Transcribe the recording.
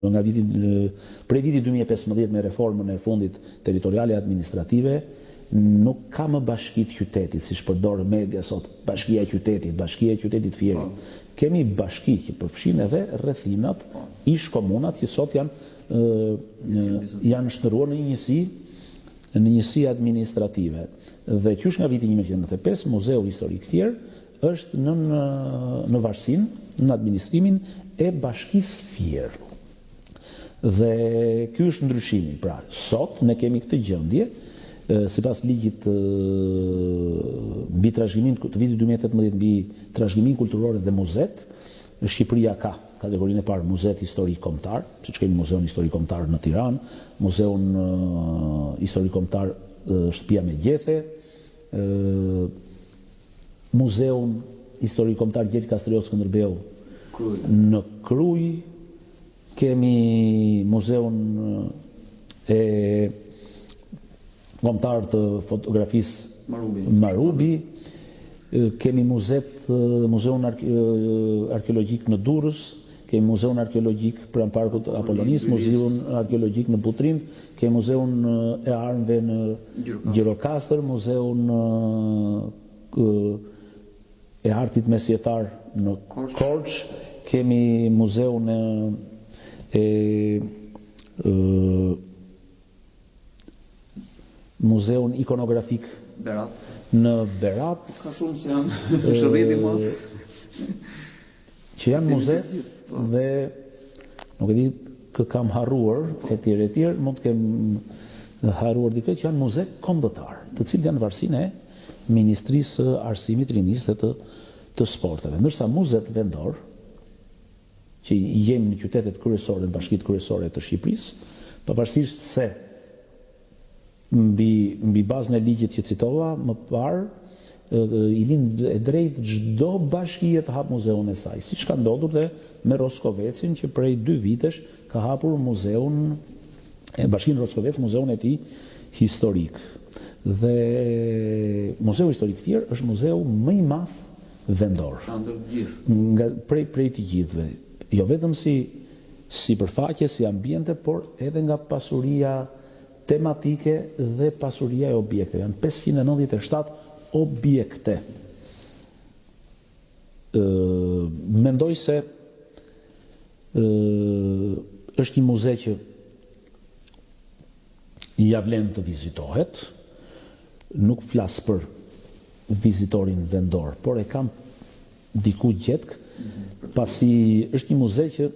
Nga prej vitit 2015 me reformën e fundit territoriale administrative, nuk ka më bashkitë qytetit, si shpërdorë media sot, bashkia e qytetit Fieri. Kemi bashki që përfshin edhe rrethinat, ish komunat që sot janë shndërruar në njësi administrative. Dhe qysh nga viti 1995, Muzeu Historik Fier është në varsin, në administrimin e bashkisë Fier. Dhe ky është ndryshimi. Pra, sot ne kemi këtë gjendje, sipas ligjit mbi trashëgimin të vitit 2018 mbi trashëgimin kulturor dhe muzet, Shqipëria ka kategorinë e parë muzet historik kombëtar, siç kemi Muzeun Historik Kombëtar në Tiranë, Muzeun Historik Kombëtar Shtëpia me Gjethe, Muzeun Historik Kombëtar Gjergj Kastriot Skënderbeu në Kruj, kemi Muzeun e kombëtar të fotografisë Marubi, kemi Muzeun Arkeologjik në Durrës, kemi Muzeun Arkeologjik pranë Parkut Apollonis, Muzeun Arkeologjik në Putrind, kemi Muzeun e Armëve në Gjirokastër, Muzeun e Artit Mesjetar në Korçë, kemi Muzeun Muzeun Ikonografik në Berat, ka shumë që janë shërriti ma që janë muze dhe nuk e di kë kam harruar etj, mund të kem harruar dikë që janë muze kombëtar, të cilët janë varsinë e Ministrisë së Arsimit, Rinisë dhe të Sporteve. Ndërsa muzet vendor, që jemi në qytetet kryesore, në bashkitë kryesore të Shqipërisë, pavarësisht se mbi bazën e ligjit që citova më parë, i lind e drejt çdo bashkie të hap muzeun e saj, siç ka ndodhur dhe me Roskovecin, që prej 2 vitesh ka hapur muzeun e bashkinë Roskovec, muzeun e tij historik. Dhe Muzeu Historik Fier është muzeu më i madh vendor. Prej të gjithëve. Jo vetëm si përfaqe, si ambiente, por edhe nga pasuria tematike dhe pasuria e objekteve. Janë 597 objekte. Mendoj se është një muze që ja vlen të vizitohet, nuk flas për vizitorin vendor, por e kam diku gjetk, pasi është një muze që